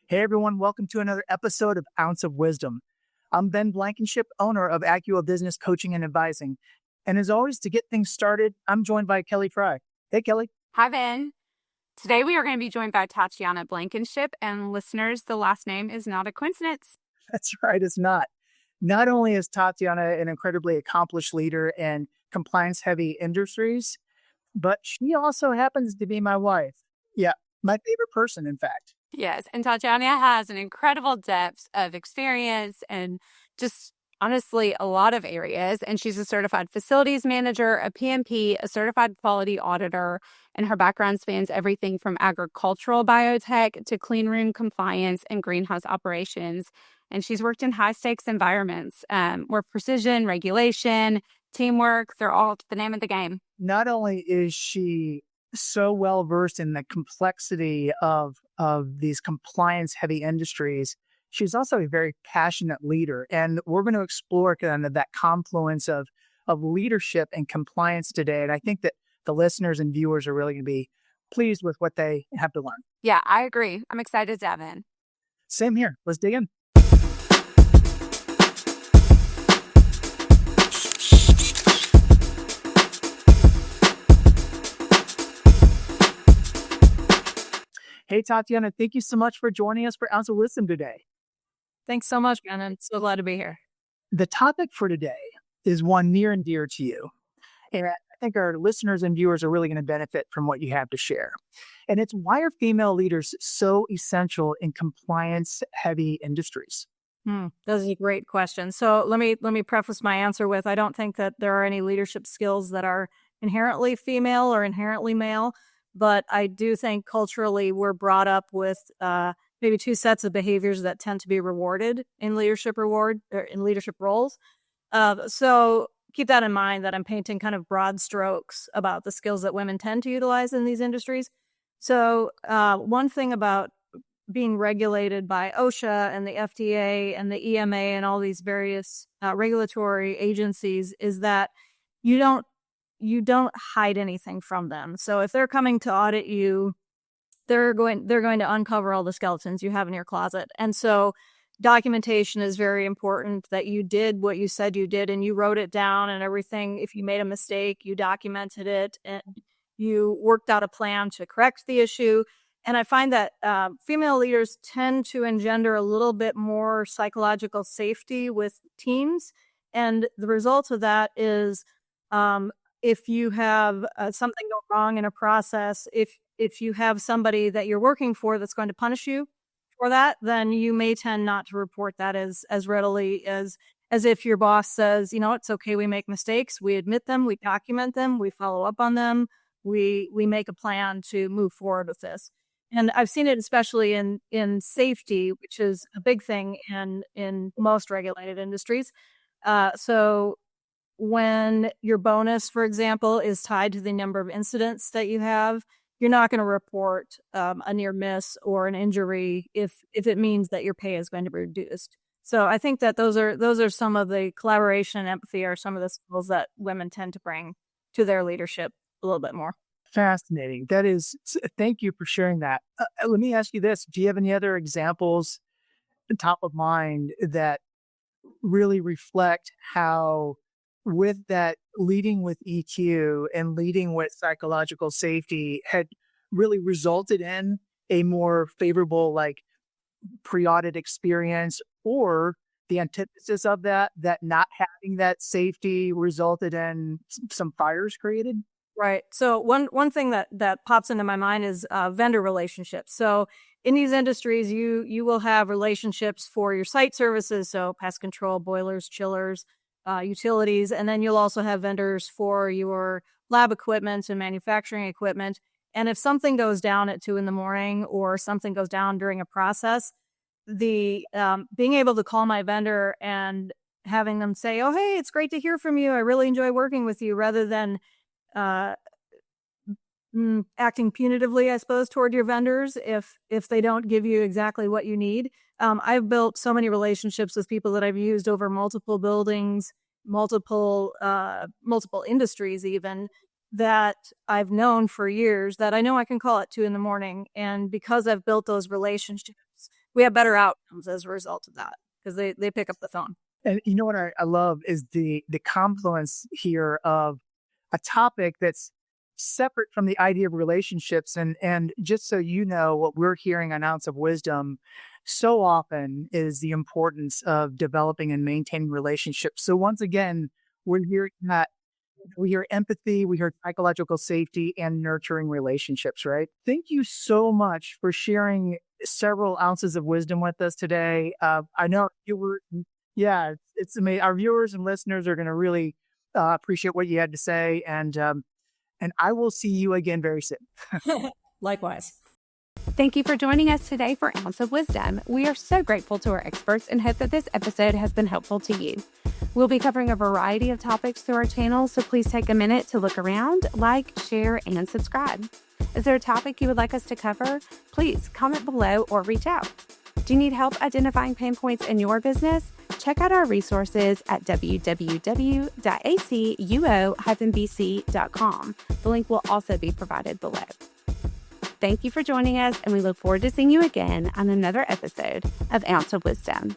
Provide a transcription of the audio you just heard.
Hey everyone, welcome to another episode of Ounce of Wisdom. I'm Ben Blankenship, owner of Acua Business Coaching and Advising. And as always, to get things started, I'm joined by Kelly Fry. Hey Kelly. Hi, Ben. Today we are going to be joined by Tatyana Blankenship, and listeners, the last name is not a coincidence. That's right, it's not. Not only is Tatyana an incredibly accomplished leader in compliance-heavy industries, but she also happens to be my wife. Yeah, my favorite person, in fact. Yes, and Tatyana has an incredible depth of experience and just honestly a lot of areas. And she's a certified facilities manager, a PMP, a certified quality auditor, and her background spans everything from agricultural biotech to clean room compliance and greenhouse operations. And she's worked in high stakes environments where precision, regulation, teamwork, they're all the name of the game. Not only is she so well versed in the complexity of these compliance heavy industries, she's also a very passionate leader. And we're going to explore kind of that confluence of leadership and compliance today. And I think that the listeners and viewers are really going to be pleased with what they have to learn. Yeah, I agree. I'm excited to dive in. Same here. Let's dig in. Hey, Tatyana, thank you so much for joining us for Ounce of Wisdom today. Thanks so much, Ben. I'm so glad to be here. The topic for today is one near and dear to you. And I think our listeners and viewers are really going to benefit from what you have to share. And it's, why are female leaders so essential in compliance-heavy industries? That's a great question. So let me preface my answer with, I don't think that there are any leadership skills that are inherently female or inherently male. But I do think culturally we're brought up with maybe two sets of behaviors that tend to be rewarded in leadership roles. So keep that in mind, that I'm painting kind of broad strokes about the skills that women tend to utilize in these industries. So one thing about being regulated by OSHA and the FDA and the EMA and all these various regulatory agencies is that you don't hide anything from them. So if they're coming to audit you, they're going to uncover all the skeletons you have in your closet. And so documentation is very important, that you did what you said you did and you wrote it down and everything. If you made a mistake, you documented it and you worked out a plan to correct the issue. And I find that female leaders tend to engender a little bit more psychological safety with teams. And the result of that is if you have something go wrong in a process, if you have somebody that you're working for that's going to punish you for that, then you may tend not to report that as readily as if your boss says, you know, it's okay, we make mistakes, we admit them, we document them, we follow up on them, we make a plan to move forward with this. And I've seen it especially in safety, which is a big thing in most regulated industries. So when your bonus, for example, is tied to the number of incidents that you have, you're not going to report a near miss or an injury if it means that your pay is going to be reduced. So I think that those are some of the collaboration and empathy are some of the skills that women tend to bring to their leadership a little bit more. Fascinating. That is, thank you for sharing that. Let me ask you this. Do you have any other examples top of mind that really reflect how, with that, leading with EQ and leading with psychological safety had really resulted in a more favorable, like, pre-audit experience, or the antithesis of that not having that safety resulted in some fires created? Right. So one thing that pops into my mind is vendor relationships. So in these industries, you will have relationships for your site services, so pest control, boilers, chillers, utilities, and then you'll also have vendors for your lab equipment and manufacturing equipment. And if something goes down at 2 a.m. or something goes down during a process, the being able to call my vendor and having them say, "Oh, hey, it's great to hear from you. I really enjoy working with you," rather than acting punitively, I suppose, toward your vendors if they don't give you exactly what you need. I've built so many relationships with people that I've used over multiple buildings, multiple industries even, that I've known for years, that I know I can call at 2 a.m. And because I've built those relationships, we have better outcomes as a result of that because they pick up the phone. And you know what I love is the confluence here of a topic that's separate from the idea of relationships. And just so you know, what we're hearing on Ounce of Wisdom so often is the importance of developing and maintaining relationships. So once again, we're hearing that we hear empathy, we hear psychological safety, and nurturing relationships, right? Thank you so much for sharing several ounces of wisdom with us today. I know you were, yeah, it's amazing. Our viewers and listeners are going to really appreciate what you had to say, and I will see you again very soon. Likewise. Thank you for joining us today for Ounce of Wisdom. We are so grateful to our experts and hope that this episode has been helpful to you. We'll be covering a variety of topics through our channel, so please take a minute to look around, like, share, and subscribe. Is there a topic you would like us to cover? Please comment below or reach out. Do you need help identifying pain points in your business? Check out our resources at www.acuo-bc.com. The link will also be provided below. Thank you for joining us, and we look forward to seeing you again on another episode of Ounce of Wisdom.